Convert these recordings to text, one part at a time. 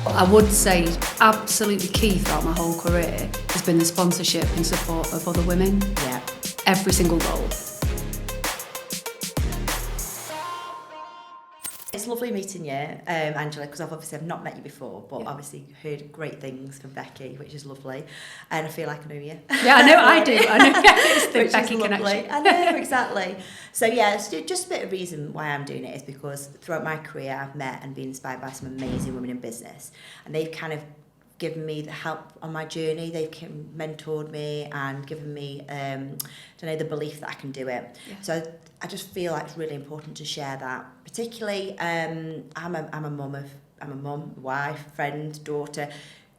I would say absolutely key throughout my whole career has been the sponsorship and support of other women. Yeah. Every single role. It's lovely meeting you, Angela, because I've not met you before, but Yeah. obviously heard great things from Becky, which is lovely, and I feel like I know you. Yeah, I know I do. I know it's the Which Becky is lovely. connection. I know, exactly. So yeah, it's just a bit of reason why I'm doing it is because throughout my career I've met and been inspired by some amazing women in business, and they've kind of given me the help on my journey. They've mentored me and given me, the belief that I can do it. Yeah. So I just feel like it's really important to share that. Particularly, I'm a mum, wife, friend, daughter.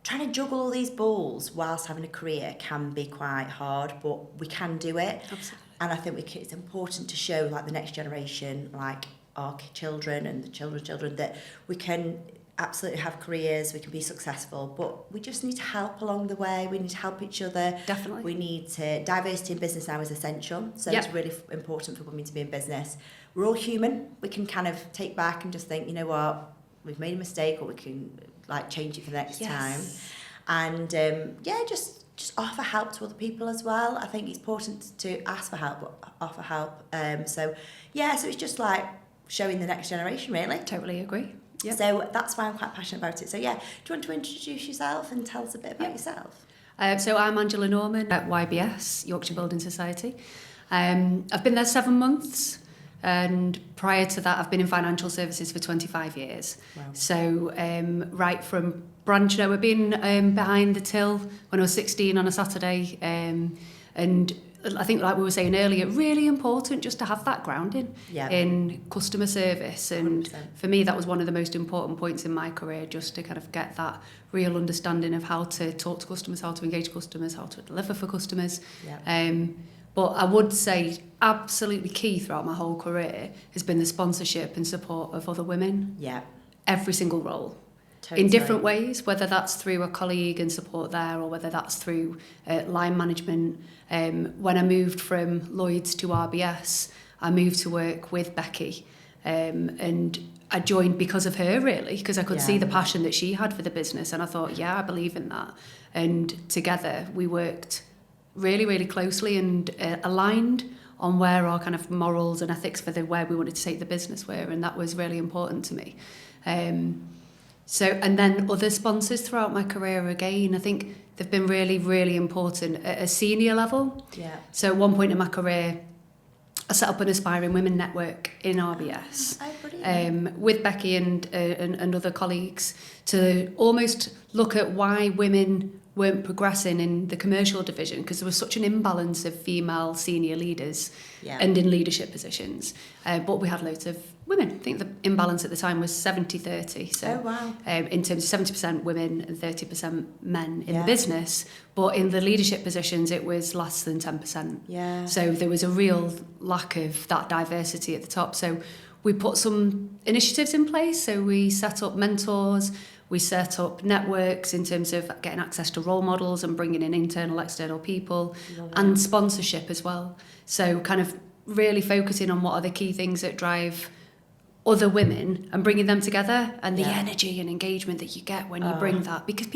Trying to juggle all these balls whilst having a career can be quite hard, but we can do it. Absolutely. And I think it's important to show like the next generation, like our children and the children's children, that we can absolutely have careers, we can be successful, but we just need to help along the way. We need to help each other. Definitely. We need to, diversity in business now is essential, so Yep. it's really important for women to be in business. We're all human. We can kind of take back and just think, you know what, we've made a mistake, or we can like change it for the next time. And just offer help to other people as well. I think it's important to ask for help, but offer help. So it's just like showing the next generation, really. Totally agree. Yep. So that's why I'm quite passionate about it. So do you want to introduce yourself and tell us a bit about yourself? So I'm Angela Norman at YBS, Yorkshire Building Society. I've been there 7 months, and prior to that I've been in financial services for 25 years. Wow. So right from branch, I've been behind the till when I was 16 on a Saturday, and I think, like we were saying earlier, really important just to have that grounding in customer service. And 100%. for me, that was one of the most important points in my career, just to kind of get that real understanding of how to talk to customers, how to engage customers, how to deliver for customers. Yeah. But I would say absolutely key throughout my whole career has been the sponsorship and support of other women. Yeah. Every single role. Totally. In different ways, whether that's through a colleague and support there, or whether that's through line management. When I moved from Lloyds to RBS, I moved to work with Becky, and I joined because of her, really, because I could see the passion that she had for the business, and I thought, I believe in that. And together we worked really, really closely and aligned on where our kind of morals and ethics for where we wanted to take the business were, and that was really important to me. So, and then other sponsors throughout my career, again, I think they've been really, really important at a senior level. Yeah. So at one point in my career, I set up an Aspiring Women Network in RBS with Becky and other colleagues to almost look at why women weren't progressing in the commercial division, because there was such an imbalance of female senior leaders and in leadership positions. But we had loads of women. I think the imbalance at the time was 70-30. So in terms of 70% women and 30% men in the business. But in the leadership positions, it was less than 10%. Yeah. So there was a real lack of that diversity at the top. So we put some initiatives in place. So we set up mentors. We set up networks in terms of getting access to role models and bringing in internal, external people, and sponsorship as well. So kind of really focusing on what are the key things that drive other women and bringing them together, and the energy and engagement that you get when you bring that, because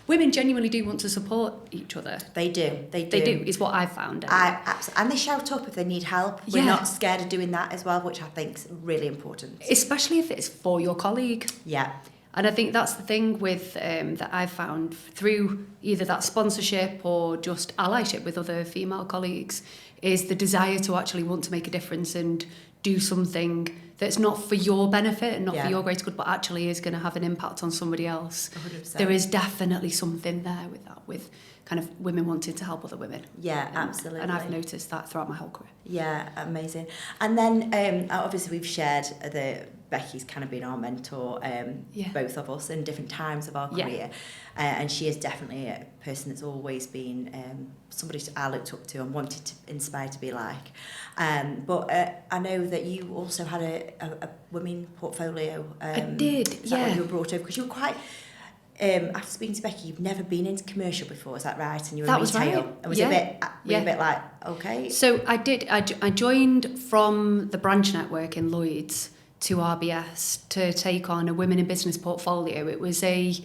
women genuinely do want to support each other. They do, is what I've found. And they shout up if they need help. We're not scared of doing that as well, which I think is really important. Especially if it's for your colleague. Yeah. And I think that's the thing with that I've found through either that sponsorship or just allyship with other female colleagues, is the desire to actually want to make a difference and do something that's not for your benefit and not for your greater good, but actually is going to have an impact on somebody else. 100%. There is definitely something there with that, with kind of women wanting to help other women. Yeah, absolutely. And I've noticed that throughout my whole career. Yeah, amazing. And then obviously we've shared Becky's kind of been our mentor, both of us in different times of our career. And she is definitely a person that's always been somebody I looked up to and wanted to inspire to be like. But I know that you also had a women portfolio. I did, is that what you were brought over? Because you were quite... after speaking to Becky, you've never been into commercial before, is that right? And you were that in was retail. right. It was a bit like, okay. So I did. I joined from the branch network in Lloyds to RBS to take on a women in business portfolio. It was a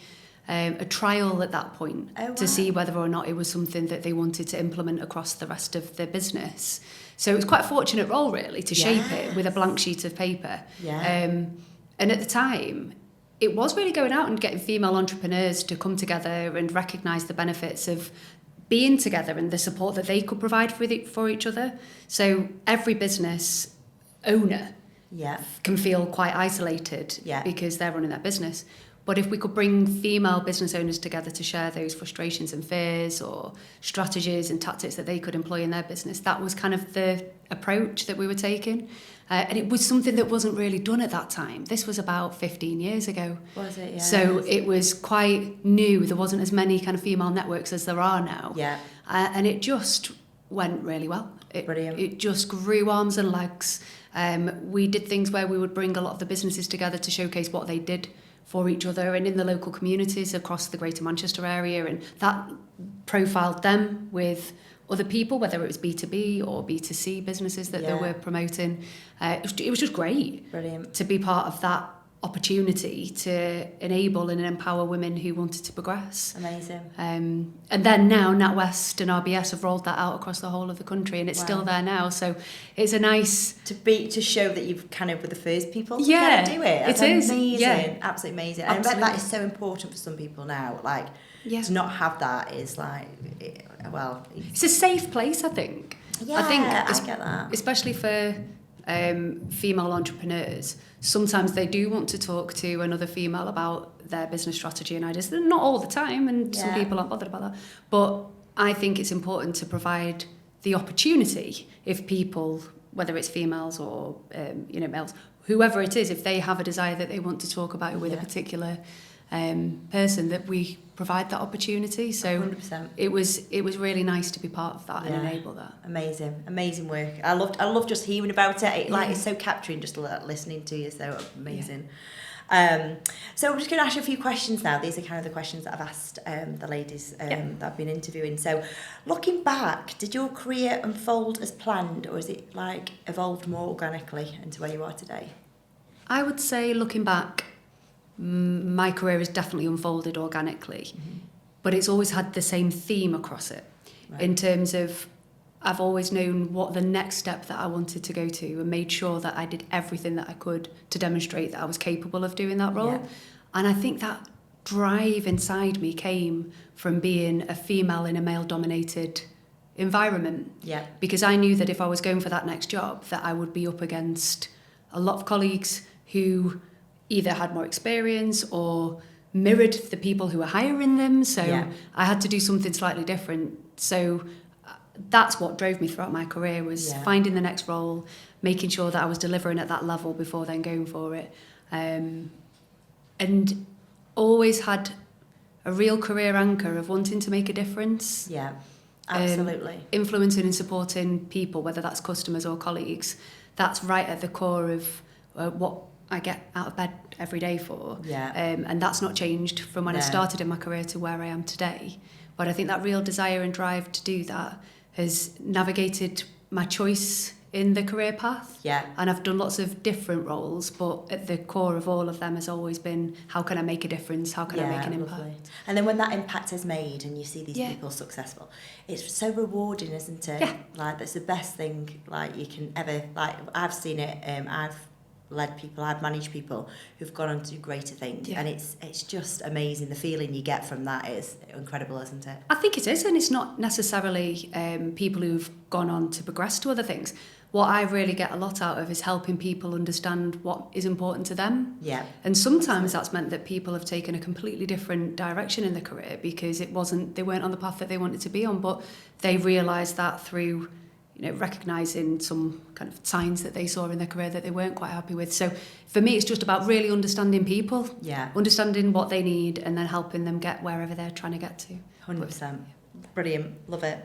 trial at that point to see whether or not it was something that they wanted to implement across the rest of the business. So it was quite a fortunate role, really, to shape it with a blank sheet of paper. And at the time, it was really going out and getting female entrepreneurs to come together and recognise the benefits of being together and the support that they could provide for each other. So every business owner can feel quite isolated because they're running their business. But if we could bring female business owners together to share those frustrations and fears or strategies and tactics that they could employ in their business, that was kind of the approach that we were taking. And it was something that wasn't really done at that time. This was about 15 years ago. Was it? Yeah. So it was quite new. There wasn't as many kind of female networks as there are now. Yeah. And it just went really well. Brilliant. It just grew arms and legs. We did things where we would bring a lot of the businesses together to showcase what they did for each other and in the local communities across the Greater Manchester area, and that profiled them with other people, whether it was B2B or B2C businesses that they were promoting. It was just great. Brilliant. To be part of that opportunity to enable and empower women who wanted to progress. Amazing. And then now NatWest and RBS have rolled that out across the whole of the country, and it's still there now. So it's a nice to show that you've kind of were the first people to kind of do it. That's amazing. Absolutely amazing. And I bet that is so important for some people now. Like to not have that is like, it's a safe place, I think. Yeah, I get that. Especially for female entrepreneurs. Sometimes they do want to talk to another female about their business strategy and ideas. Not all the time, and some people aren't bothered about that. But I think it's important to provide the opportunity if people, whether it's females or males, whoever it is, if they have a desire that they want to talk about it with a particular person, that we provide that opportunity. So 100%. it was really nice to be part of that and enable that. Amazing work. I love just hearing about it. It's so capturing just listening to you. So amazing. So I'm just going to ask you a few questions now. These are kind of the questions that I've asked the ladies that I've been interviewing. So looking back, did your career unfold as planned, or is it like evolved more organically into where you are today? I would say, looking back, my career has definitely unfolded organically, but it's always had the same theme across it, in terms of I've always known what the next step that I wanted to go to and made sure that I did everything that I could to demonstrate that I was capable of doing that role. And I think that drive inside me came from being a female in a male-dominated environment. Because I knew that if I was going for that next job, that I would be up against a lot of colleagues who either had more experience or mirrored the people who were hiring them. So I had to do something slightly different. So that's what drove me throughout my career, was finding the next role, making sure that I was delivering at that level before then going for it. And always had a real career anchor of wanting to make a difference. Yeah, absolutely. Influencing and supporting people, whether that's customers or colleagues. That's right at the core of what I get out of bed every day for. And that's not changed from when I started in my career to where I am today. But I think that real desire and drive to do that has navigated my choice in the career path. And I've done lots of different roles, but at the core of all of them has always been, how can I make a difference? How can I make an impact? And then when that impact is made and you see these people successful, it's so rewarding, isn't it? Like, that's the best thing like you can ever, like, I've seen it, I've led people, I've managed people who've gone on to do greater things, and it's just amazing. The feeling you get from that is incredible, isn't it? I think it is, and it's not necessarily people who've gone on to progress to other things. What I really get a lot out of is helping people understand what is important to them. And sometimes that's meant that people have taken a completely different direction in their career because they weren't on the path that they wanted to be on, but they realised that through recognising some kind of signs that they saw in their career that they weren't quite happy with. So for me, it's just about really understanding people, understanding what they need, and then helping them get wherever they're trying to get to. 100%. Brilliant. Love it.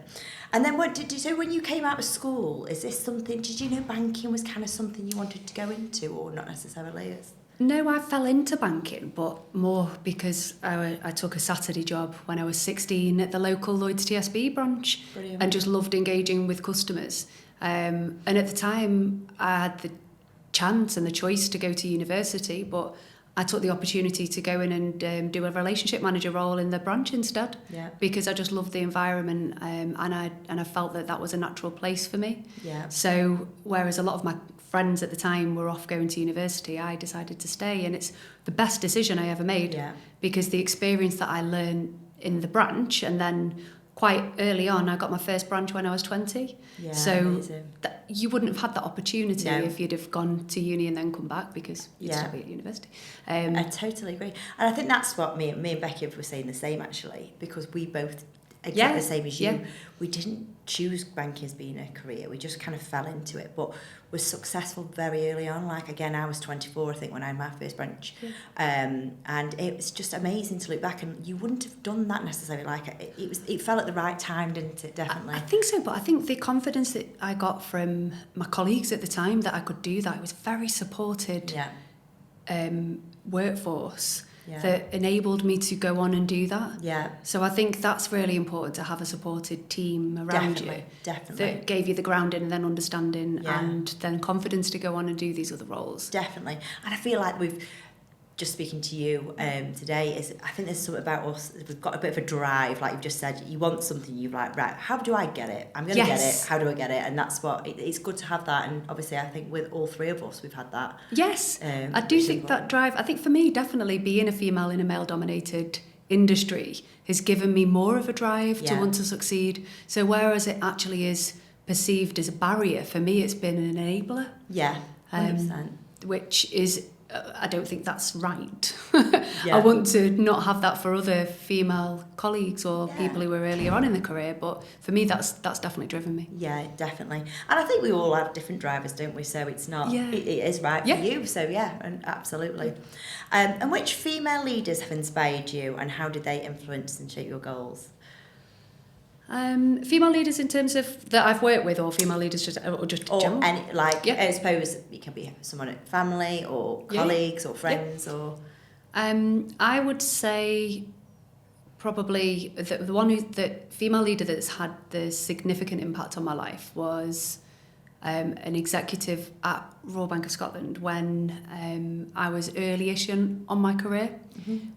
And then so when you came out of school, is this something, did you know banking was kind of something you wanted to go into, or not necessarily? No, I fell into banking, but more because I took a Saturday job when I was 16 at the local Lloyds TSB branch. And just loved engaging with customers. And at the time, I had the chance and the choice to go to university, but I took the opportunity to go in and do a relationship manager role in the branch instead, because I just loved the environment, and I felt that was a natural place for me. Yeah. So whereas a lot of my friends at the time were off going to university, I decided to stay, and it's the best decision I ever made, because the experience that I learned in the branch, and then quite early on, I got my first branch when I was 20. Yeah, so you wouldn't have had that opportunity if you'd have gone to uni and then come back, because you'd still be at university. I totally agree. And I think that's what me and Becky were saying the same, actually, because we both, exactly the same as you, we didn't choose banking as being a career. We just kind of fell into it, but was successful very early on. Like, again, I was 24, I think, when I had my first branch. And it was just amazing to look back, and you wouldn't have done that necessarily. Like, it fell at the right time, didn't it? Definitely. I think so, but I think the confidence that I got from my colleagues at the time that I could do that, it was very supported workforce that enabled me to go on and do that. Yeah. So I think that's really important, to have a supported team around you. Definitely. That gave you the grounding and then understanding and then confidence to go on and do these other roles. Definitely. And I feel like just speaking to you today, I think there's something about us, we've got a bit of a drive, like you've just said, you want something, you're like, right, how do I get it? I'm going to get it, how do I get it? And that's what, it's good to have that, and obviously I think with all three of us, we've had that. Yes, I do think that drive, I think for me, definitely being a female in a male-dominated industry has given me more of a drive to want to succeed. So whereas it actually is perceived as a barrier, for me it's been an enabler. Yeah, 100%. Which is... I don't think that's right. I want to not have that for other female colleagues or people who are earlier on in the career, but for me that's definitely driven me. Yeah, definitely. And I think we all have different drivers, don't we? So it's not, it is right for you. So and absolutely. And which female leaders have inspired you, and how did they influence and shape your goals? Female leaders in terms of that I've worked with, or female leaders just general? Any, like, I suppose it can be someone at family or colleagues or friends or... I would say probably the female leader that's had the significant impact on my life was an executive at Royal Bank of Scotland when I was early-ish on my career,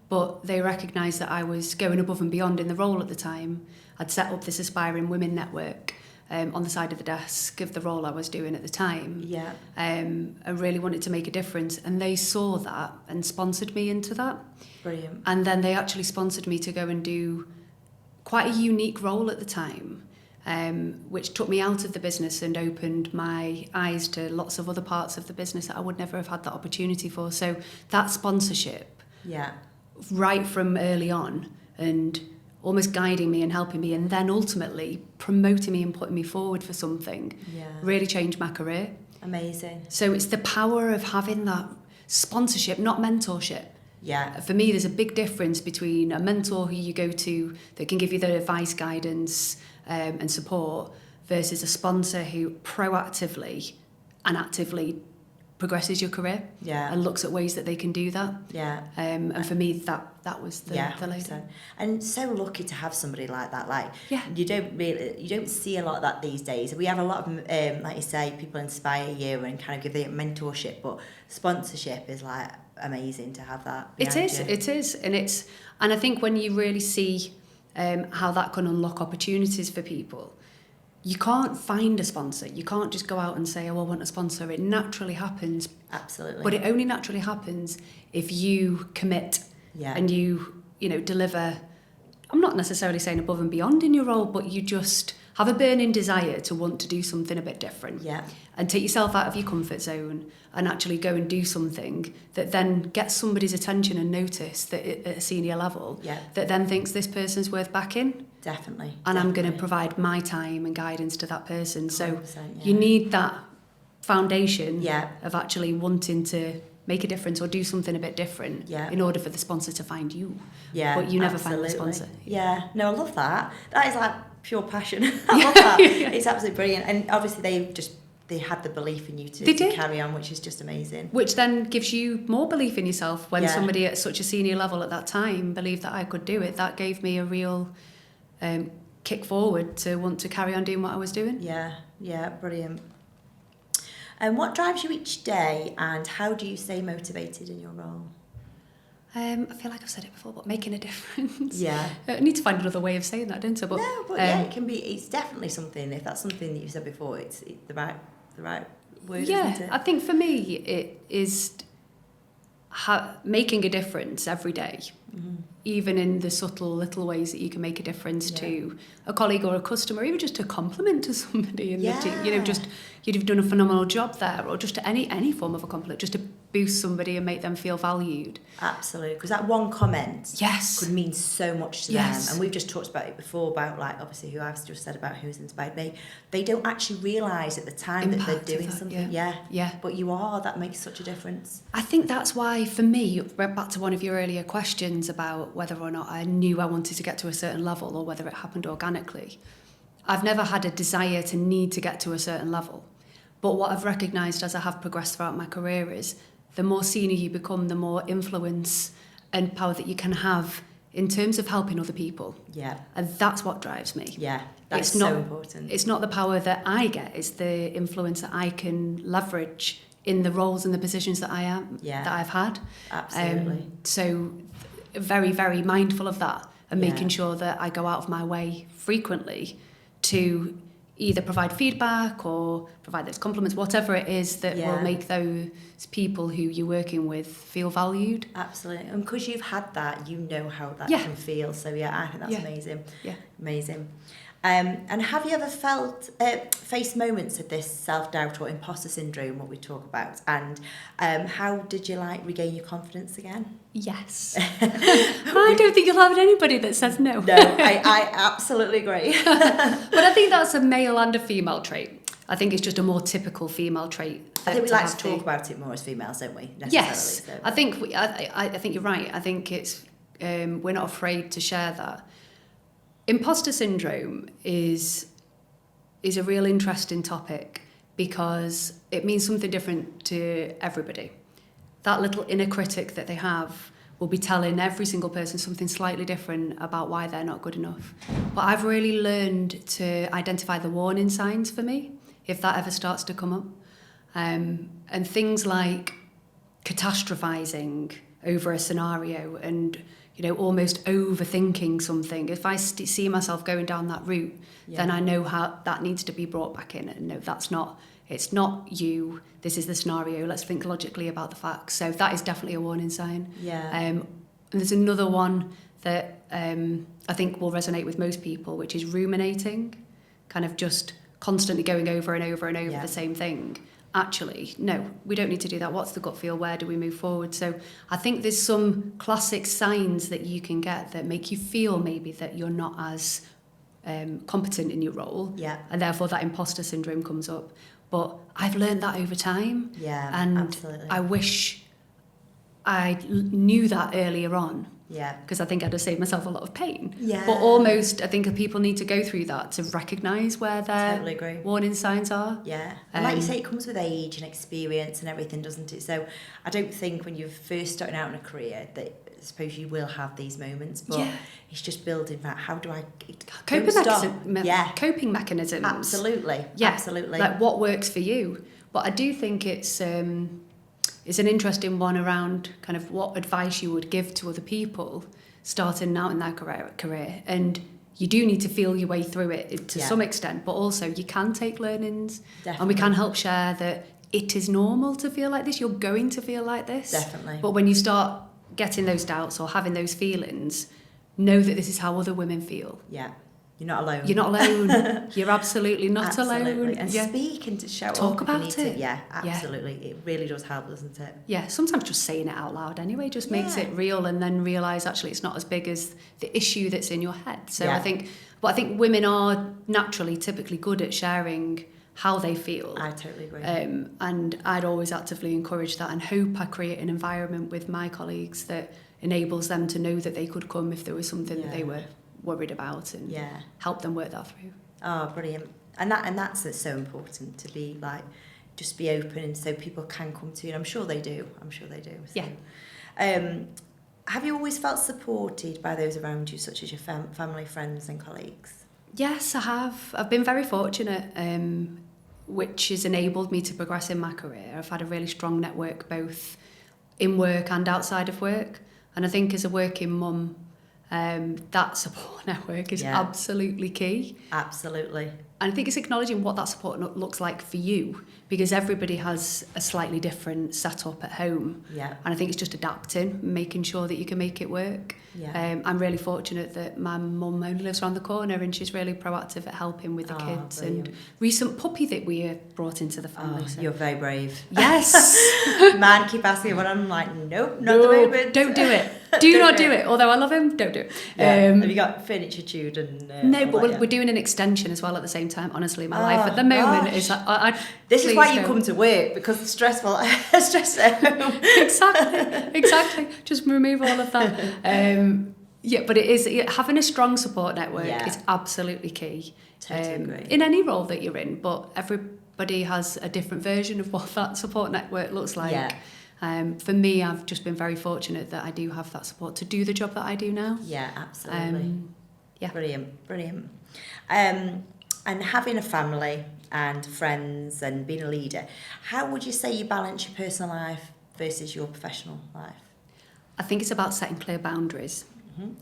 but they recognised that I was going above and beyond in the role at the time. I'd set up this Aspiring Women network on the side of the desk of the role I was doing at the time. Yeah. I really wanted to make a difference, and they saw that and sponsored me into that. Brilliant. And then they actually sponsored me to go and do quite a unique role at the time, which took me out of the business and opened my eyes to lots of other parts of the business that I would never have had that opportunity for. So that sponsorship, right from early on, and almost guiding me and helping me, and then ultimately promoting me and putting me forward for something, really changed my career. Amazing. So it's the power of having that sponsorship, not mentorship. Yeah. For me, there's a big difference between a mentor who you go to that can give you the advice, guidance, and support, versus a sponsor who proactively and actively progresses your career and looks at ways that they can do that. Yeah. And for me, that was the lady. And so lucky to have somebody like that. Like, you don't see a lot of that these days. We have a lot of, like you say, people inspire you and kind of give the mentorship, but sponsorship is like amazing to have that. It is, and I think when you really see how that can unlock opportunities for people. You can't find a sponsor. You can't just go out and say, oh, I want a sponsor. It naturally happens. Absolutely. But it only naturally happens if you commit and you deliver. I'm not necessarily saying above and beyond in your role, but you just have a burning desire to want to do something a bit different. Yeah. And take yourself out of your comfort zone and actually go and do something that then gets somebody's attention and notice that at a senior level that then thinks this person's worth backing. Definitely. And I'm going to provide my time and guidance to that person. So you need that foundation of actually wanting to make a difference or do something a bit different in order for the sponsor to find you. Yeah, but you never find the sponsor. Yeah, no, I love that. That is like pure passion. I love that. It's absolutely brilliant. And obviously they had the belief in you to carry on, which is just amazing. Which then gives you more belief in yourself when somebody at such a senior level at that time believed that I could do it. That gave me a real kick forward to want to carry on doing what I was doing. Yeah, brilliant. And what drives you each day, and how do you stay motivated in your role? I feel like I've said it before, but making a difference. Yeah. I need to find another way of saying that, don't I? But, no, but yeah, it can be. It's definitely something. If that's something that you said before, it's the right word, isn't it? I think for me, it is making a difference every day, even in the subtle little ways that you can make a difference to a colleague or a customer, even just a compliment to somebody in the team. You know, just you've done a phenomenal job there, or just any form of a compliment, just to boost somebody and make them feel valued. Absolutely, because that one comment yes. could mean so much to them. And we've just talked about it before, about like obviously who I've just said about who's inspired me. They don't actually realise at the time that they're doing something. Yeah. But you are, that makes such a difference. I think that's why, for me, back to one of your earlier questions about whether or not I knew I wanted to get to a certain level or whether it happened organically. I've never had a desire to need to get to a certain level. But what I've recognised as I have progressed throughout my career is the more senior you become, the more influence and power that you can have in terms of helping other people. Yeah. And that's what drives me. Yeah, that's so important. It's not the power that I get, it's the influence that I can leverage in the roles and the positions that that I've had. Absolutely. So very, very mindful of that and making sure that I go out of my way frequently to either provide feedback or provide those compliments, whatever it is that will make those people who you're working with feel valued. Absolutely. And because you've had that, you know how that can feel. So I think that's amazing. Yeah. Amazing. And have you ever faced moments of this self-doubt or imposter syndrome, what we talk about? And how did you regain your confidence again? Yes. I don't think you'll have anybody that says no. No, I absolutely agree. But I think that's a male and a female trait. I think it's just a more typical female trait. I think we like to talk about it more as females, don't we? Yes. So. I think you're right. I think it's we're not afraid to share that. Imposter syndrome is a real interesting topic because it means something different to everybody. That little inner critic that they have will be telling every single person something slightly different about why they're not good enough. But I've really learned to identify the warning signs for me, if that ever starts to come up. And things like catastrophizing over a scenario and almost overthinking something. If I see myself going down that route, then I know how that needs to be brought back in. And no, it's not you. This is the scenario. Let's think logically about the facts. So that is definitely a warning sign. Yeah. And there's another one that I think will resonate with most people, which is ruminating, kind of just constantly going over and over and over the same thing. Actually, no, we don't need to do that. What's the gut feel? Where do we move forward? So I think there's some classic signs that you can get that make you feel maybe that you're not as competent in your role. Yeah. And therefore that imposter syndrome comes up. But I've learned that over time. Yeah, and absolutely. I wish I knew that earlier on. Yeah. Because I think I'd have saved myself a lot of pain. Yeah. But almost, I think people need to go through that to recognise where their warning signs are. Yeah. And like you say, it comes with age and experience and everything, doesn't it? So I don't think when you're first starting out in a career that I suppose you will have these moments, but it's just building that. How do I coping mechanisms? Absolutely. Yeah. Absolutely. Like what works for you. But I do think it's an interesting one around kind of what advice you would give to other people starting out in their career. And you do need to feel your way through it to some extent, but also you can take learnings. Definitely. And we can help share that it is normal to feel like this. You're going to feel like this. Definitely. But when you start getting those doubts or having those feelings, know that this is how other women feel. Yeah. You're not alone. You're not alone. You're absolutely not alone. And speak and to shout talk about it. Yeah, absolutely. Yeah. It really does help, doesn't it? Yeah, sometimes just saying it out loud anyway just makes it real, and then realise actually it's not as big as the issue that's in your head. So I think women are naturally typically good at sharing how they feel. I totally agree. And I'd always actively encourage that and hope I create an environment with my colleagues that enables them to know that they could come if there was something that they were worried about and help them work that through. Oh, brilliant. And that's so important, to be just be open so people can come to you. And I'm sure they do. So, yeah. Have you always felt supported by those around you, such as your family, friends and colleagues? Yes, I have. I've been very fortunate. which has enabled me to progress in my career. I've had a really strong network both in work and outside of work. And I think as a working mum, that support network is absolutely key. Absolutely. And I think it's acknowledging what that support looks like for you, because everybody has a slightly different setup at home. Yeah. And I think it's just adapting, making sure that you can make it work. Yeah. I'm really fortunate that my mum only lives around the corner and she's really proactive at helping with the kids. Brilliant. And recent puppy that we brought into the family. So. You're very brave. Yes. Man, keep asking what I'm like, nope, not the moment. Don't do it. Do not do it. Although I love him, don't do it. Yeah. Have you got furniture chewed and? No, but we're doing an extension as well at the same time. Honestly, my life at the moment is. This is why you come to work, because it's stressful. Stress at home. Exactly. Just remove all of that. But it is having a strong support network is absolutely key. Totally agree. In any role that you're in, but everybody has a different version of what that support network looks like. Yeah. For me, I've just been very fortunate that I do have that support to do the job that I do now. Yeah, absolutely. Brilliant. And having a family and friends and being a leader, how would you say you balance your personal life versus your professional life? I think it's about setting clear boundaries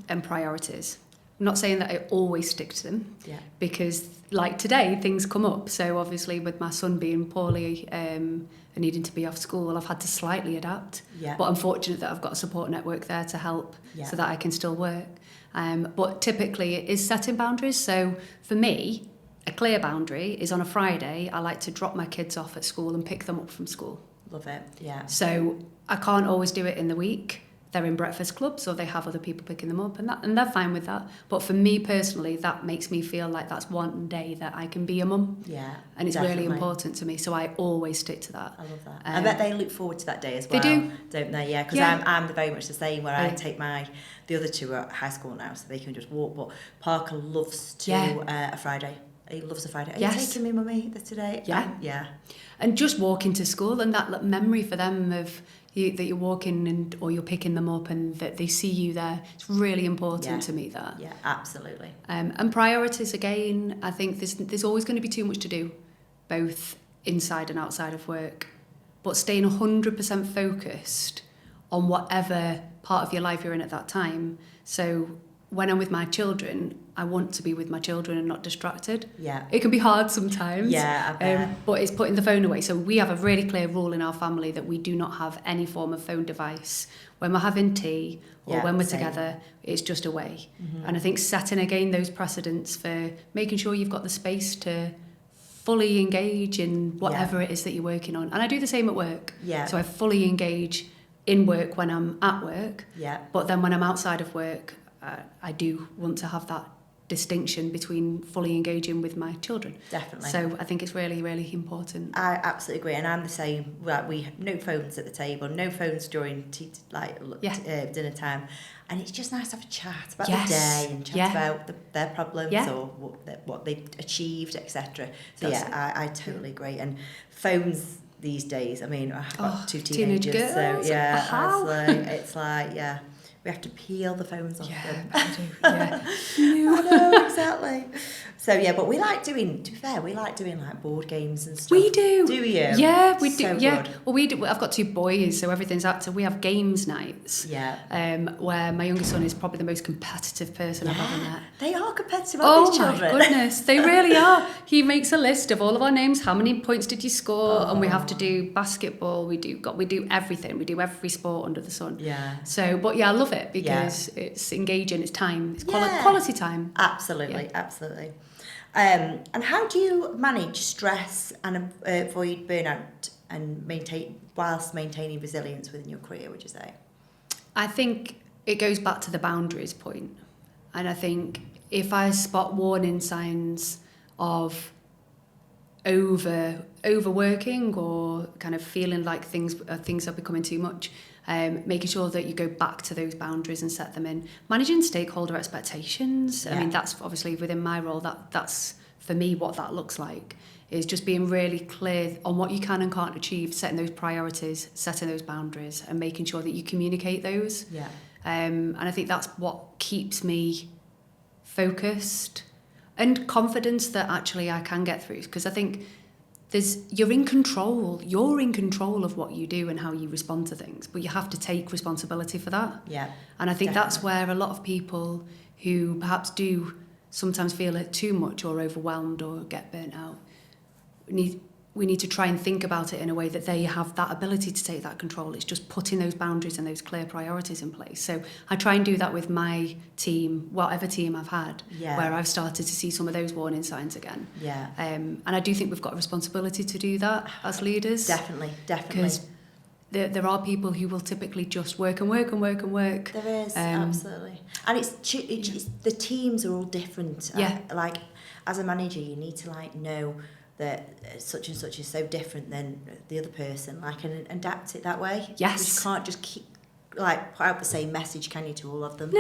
and priorities. I'm not saying that I always stick to them, because like today, things come up. So obviously with my son being poorly and needing to be off school, I've had to slightly adapt. Yeah. But I'm fortunate that I've got a support network there to help so that I can still work. But typically it is setting boundaries. So for me, a clear boundary is on a Friday, I like to drop my kids off at school and pick them up from school. Love it, yeah. So I can't always do it in the week. They're in breakfast clubs or they have other people picking them up, and they're fine with that. But for me personally, that makes me feel like that's one day that I can be a mum. Yeah, and it's really important to me, so I always stick to that. I love that. I bet they look forward to that day as well. They do, don't they? Yeah, because I'm very much the same. Where I take the other two are at high school now, so they can just walk. But Parker loves to a Friday. He loves a Friday. Are you taking me, mummy, today? Yeah. And just walking to school and that memory for them of that you're walking or you're picking them up and that they see you there. It's really important to me, that. Yeah, absolutely. And priorities, again, I think there's always going to be too much to do, both inside and outside of work. But staying 100% focused on whatever part of your life you're in at that time. So when I'm with my children, I want to be with my children and not distracted. Yeah. It can be hard sometimes. Yeah, I bet. But it's putting the phone away. So we have a really clear rule in our family that we do not have any form of phone device. When we're having tea or when we're together, it's just away. Mm-hmm. And I think setting again those precedents for making sure you've got the space to fully engage in whatever it is that you're working on. And I do the same at work. Yeah. So I fully engage in work when I'm at work. Yeah. But then when I'm outside of work, I do want to have that distinction between fully engaging with my children. Definitely. So I think it's really, really important. I absolutely agree, and I'm the same. We have no phones at the table, no phones during dinner time, and it's just nice to have a chat about the day and chat about their problems or what they've achieved, etc. So I totally agree. And phones these days, I mean, I've got two teenagers, girls, so it's like we have to peel the phones off them. I do, yeah. I know, exactly. So, but we like doing, to be fair, like board games and stuff. We do. Do you? Yeah, we do. So yeah. Good. Well, we do. I've got two boys, so everything's active. We have games nights. Yeah. Where my youngest son is probably the most competitive person I've ever met. They are competitive, aren't these children? Oh my goodness, they really are. He makes a list of all of our names. How many points did you score? And we have to do basketball. We do everything. We do every sport under the sun. Yeah. So, but I love it because it's engaging. It's time. It's quality time. Absolutely, absolutely. And how do you manage stress and avoid burnout and whilst maintaining resilience within your career, would you say? I think it goes back to the boundaries point. And I think if I spot warning signs of overworking or kind of feeling like things are becoming too much, making sure that you go back to those boundaries and set them in. Managing stakeholder expectations. I mean, that's obviously within my role, that's for me what that looks like, is just being really clear on what you can and can't achieve, setting those priorities, setting those boundaries and making sure that you communicate those. Yeah. And I think that's what keeps me focused and confidence that actually I can get through. Because I think you're in control. You're in control of what you do and how you respond to things, but you have to take responsibility for that. Yeah. And I think definitely. that's where a lot of people who perhaps do sometimes feel it too much or overwhelmed or get burnt out, we need to try and think about it in a way that they have that ability to take that control. It's just putting those boundaries and those clear priorities in place. So I try and do that with my team, whatever team I've had, where I've started to see some of those warning signs again. Yeah. And I do think we've got a responsibility to do that as leaders. Definitely. Because there are people who will typically just work and work and work and work. There is, absolutely. And it's the teams are all different. Yeah. Like, as a manager, you need to, like, know that such and such is so different than the other person, like, and adapt it that way. Yes. You can't just keep, like, put out the same message, can you, to all of them?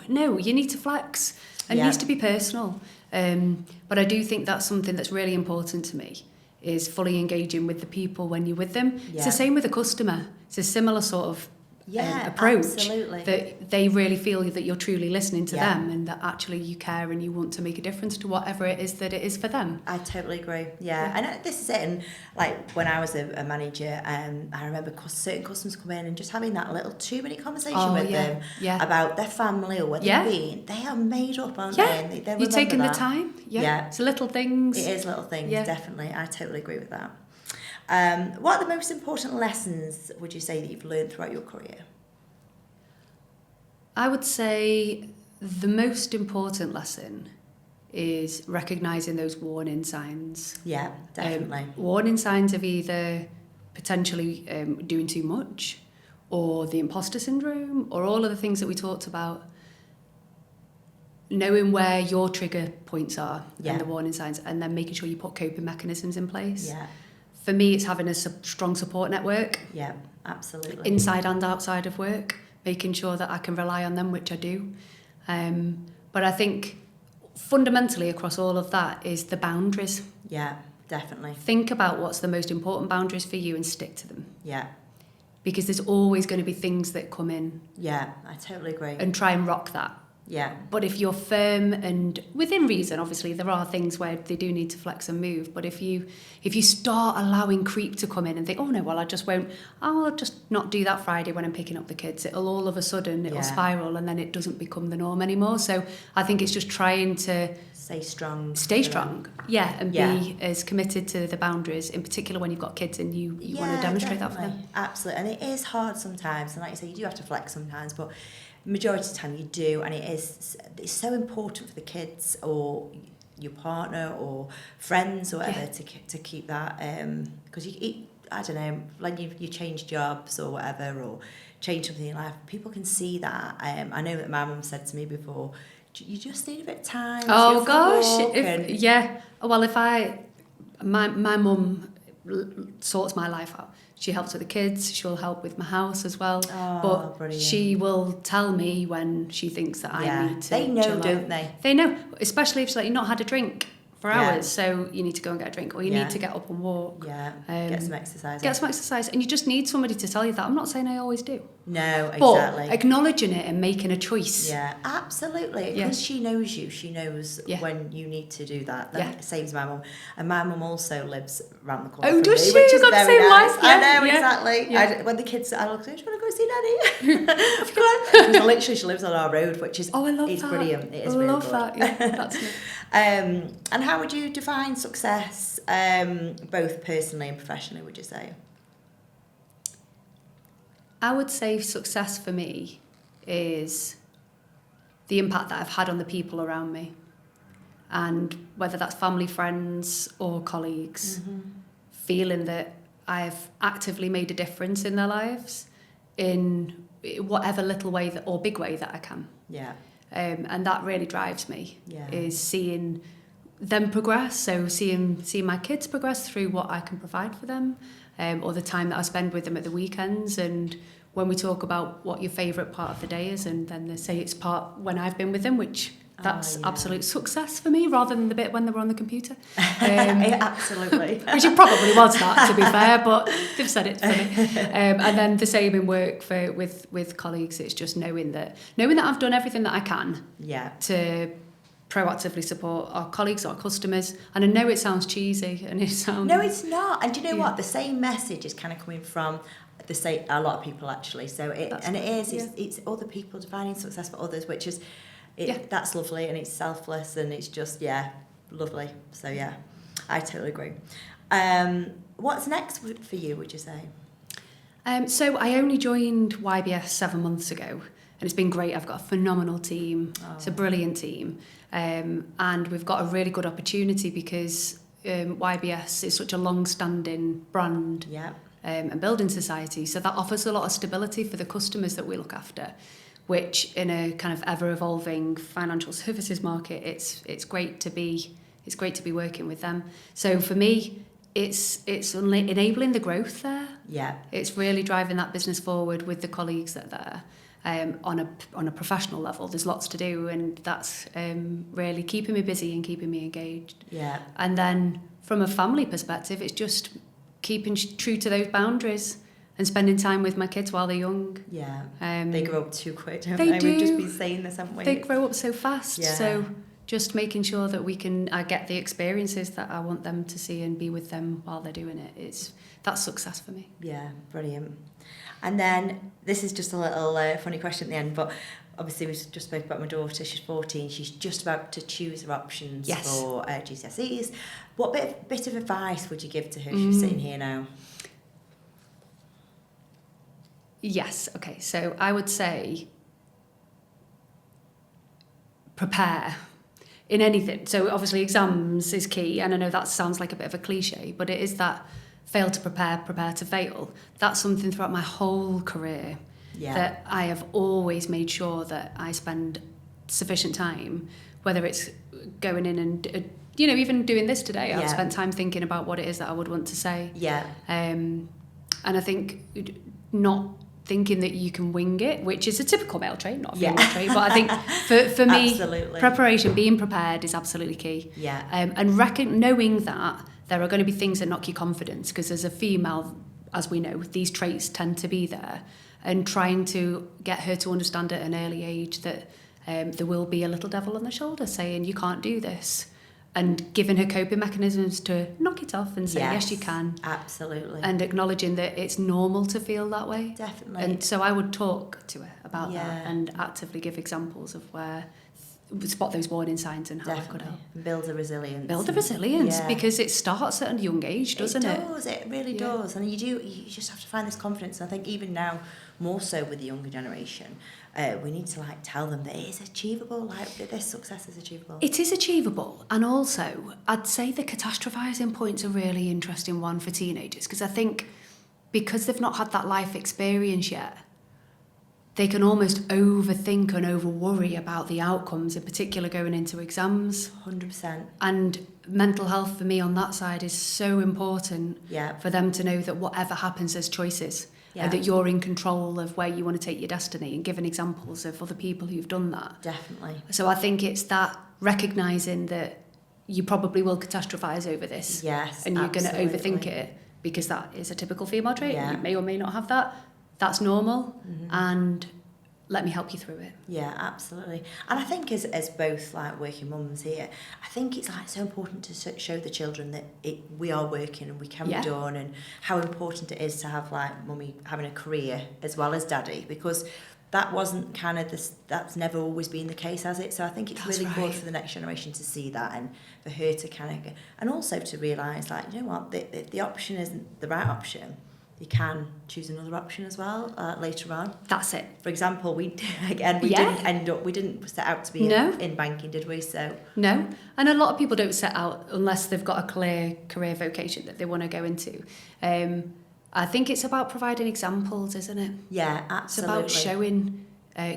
No, you need to flex. And it needs to be personal. But I do think that's something that's really important to me, is fully engaging with the people when you're with them. It's the same with a customer. It's a similar sort of approach. Absolutely. That they really feel that you're truly listening to them and that actually you care and you want to make a difference to whatever it is that it is for them. I totally agree. Yeah. And this is it. And like when I was a manager, I remember certain customers come in and just having that little 2-minute conversation with them about their family or where they've been. They are made up, aren't they? And you're taking the time. Yeah. It's little things. It is little things, definitely. I totally agree with that. What are the most important lessons, would you say, that you've learned throughout your career? I would say the most important lesson is recognising those warning signs. Yeah, definitely. Warning signs of either potentially doing too much or the imposter syndrome or all of the things that we talked about. Knowing where your trigger points are and the warning signs, and then making sure you put coping mechanisms in place. Yeah. For me, it's having a strong support network. Yeah, absolutely. Inside and outside of work, making sure that I can rely on them, which I do. But I think fundamentally across all of that is the boundaries. Yeah, definitely. Think about what's the most important boundaries for you and stick to them. Yeah. Because there's always going to be things that come in. Yeah, I totally agree. And try and rock that. Yeah. But if you're firm and within reason, obviously there are things where they do need to flex and move. But if you start allowing creep to come in and think, oh no, well I'll just not do that Friday when I'm picking up the kids. It'll all of a sudden spiral and then it doesn't become the norm anymore. So I think it's just trying to stay strong. And be as committed to the boundaries, in particular when you've got kids and you want to demonstrate that for them. Absolutely. And it is hard sometimes, and like you say, you do have to flex sometimes, but majority of the time you do, and it's so important for the kids or your partner or friends or whatever to keep that, because you I don't know, like you change jobs or whatever, or change something in life, people can see that. I know that my mum said to me before, you just need a bit of time. Oh gosh, my mum sorts my life out. She helps with the kids, she'll help with my house as well. Oh, but brilliant. She will tell me when she thinks that I need to. They know, don't they? They know, especially if she's like, you've not had a drink for hours, so you need to go and get a drink, or you need to get up and walk. Yeah, get some exercise. Get some exercise, and you just need somebody to tell you that. I'm not saying I always do. No, exactly. But acknowledging it and making a choice. Yeah, absolutely. Because she knows you. She knows when you need to do that. That saves my mum. And my mum also lives around the corner. Oh, does she? Which is got the same nice. life. I know, exactly. Yeah. When the kids are like, do you want to go see Nanny? Because literally she lives on our road, which is I love it's that. Brilliant. It is I really love good. that. Yeah, that's it. And how would you define success, both personally and professionally, would you say? I would say success for me is the impact that I've had on the people around me. And whether that's family, friends or colleagues, feeling that I've actively made a difference in their lives in whatever little way or big way that I can. Yeah. And that really drives me, is seeing them progress. So seeing my kids progress through what I can provide for them, or the time that I spend with them at the weekends. And when we talk about what your favourite part of the day is, and then they say it's part when I've been with them, which that's absolute success for me, rather than the bit when they were on the computer. Absolutely. Which it probably was that, to be fair, but they've said it for me. And then the same in work with colleagues. It's just knowing that I've done everything that I can to proactively support our colleagues, our customers. And I know it sounds cheesy, and it sounds... No, it's not. And do you know what? The same message is kind of coming from a lot of people, actually. So it's other people defining success for others, which is, that's lovely, and it's selfless, and it's just, lovely. So, I totally agree. What's next for you, would you say? So I only joined YBS 7 months ago, and it's been great. I've got a phenomenal team. Oh. It's a brilliant team. And we've got a really good opportunity because YBS is such a long-standing brand and building society. So that offers a lot of stability for the customers that we look after, which in a kind of ever-evolving financial services market, it's great to be working with them. So for me, it's enabling the growth there. Yeah. It's really driving that business forward with the colleagues that are there. On a professional level, there's lots to do, and that's really keeping me busy and keeping me engaged. Yeah. And then from a family perspective, it's just keeping true to those boundaries and spending time with my kids while they're young. Yeah. They grow up too quick, don't they? We've just been saying this, haven't we? They grow up so fast. Yeah. So just making sure that I get the experiences that I want them to see and be with them while they're doing it. That's success for me. Yeah, brilliant. And then this is just a little funny question at the end, but obviously we just spoke about my daughter. She's 14. She's just about to choose her options for GCSEs. What bit of advice would you give to her? She's sitting here now. Yes. Okay. So I would say prepare. In anything. So obviously exams is key, and I know that sounds like a bit of a cliche, but it is that fail to prepare to fail. That's something throughout my whole career that I have always made sure that I spend sufficient time, whether it's going in and, even doing this today, I've spent time thinking about what it is that I would want to say. Yeah. And I think not thinking that you can wing it, which is a typical male trait, not a female trait, but I think for me, preparation, being prepared is absolutely key. Yeah. And knowing that there are going to be things that knock your confidence, because as a female, as we know, these traits tend to be there, and trying to get her to understand at an early age that there will be a little devil on the shoulder saying you can't do this, and giving her coping mechanisms to knock it off and say, yes, you can. Absolutely. And acknowledging that it's normal to feel that way. Definitely. And so I would talk to her about that and actively give examples of where, spot those warning signs and how I could help. Build the resilience. Because it starts at a young age, doesn't it? It really does. And you just have to find this confidence. And I think even now, more so with the younger generation, we need to tell them that it is achievable, that this success is achievable. It is achievable. And also, I'd say the catastrophizing point's a really interesting one for teenagers, because I think because they've not had that life experience yet, they can almost overthink and over-worry about the outcomes, in particular going into exams. 100%. And mental health for me on that side is so important for them to know that whatever happens, there's choices. Yeah. And that you're in control of where you want to take your destiny, and giving examples of other people who've done that. Definitely. So I think it's that recognising that you probably will catastrophise over this. Yes, and you're going to overthink it, because that is a typical female trait. Yeah. You may or may not have that. That's normal, and let me help you through it. Yeah, absolutely. And I think as both working mums here, I think it's so important to show the children that we are working and we can be done, and how important it is to have mummy having a career as well as daddy, because that wasn't that's never always been the case, has it? So I think it's really good for the next generation to see that, and for her to and also to realise you know what, the option isn't the right option. You can choose another option as well later on. That's it. For example, we didn't set out to be in banking, did we? So no, and a lot of people don't set out unless they've got a clear career vocation that they want to go into. I think it's about providing examples, isn't it? Yeah, absolutely. It's about showing,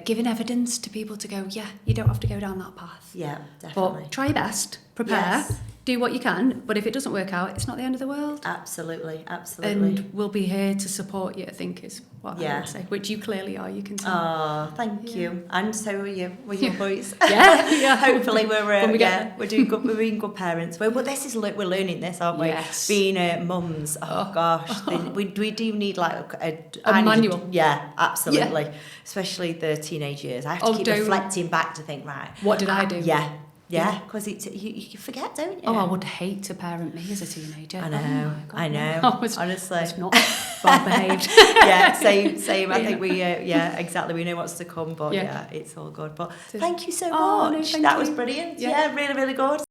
giving evidence to people to go, you don't have to go down that path. Yeah, definitely. But try your best, prepare. Yes. Do what you can, but if it doesn't work out, it's not the end of the world. Absolutely. And we'll be here to support you, I think, is what I would say, which you clearly are, you can tell. Oh, thank you. And so are you, with your boys. Yeah. Hopefully we're doing good, we're being good parents. Well, but we're learning this, aren't we? Yes. Being mums, gosh, we do need a manual. Yeah, absolutely. Yeah. Especially the teenage years. I have to keep reflecting back to think, right. What did I do? Yeah. Yeah, because you forget, don't you? Oh, I would hate to parent me as a teenager. I know, I know. Honestly, it's not well behaved. Yeah, same. I think we, exactly. We know what's to come, but yeah, it's all good. But thank you so much. No, That was brilliant. Yeah, really, really good.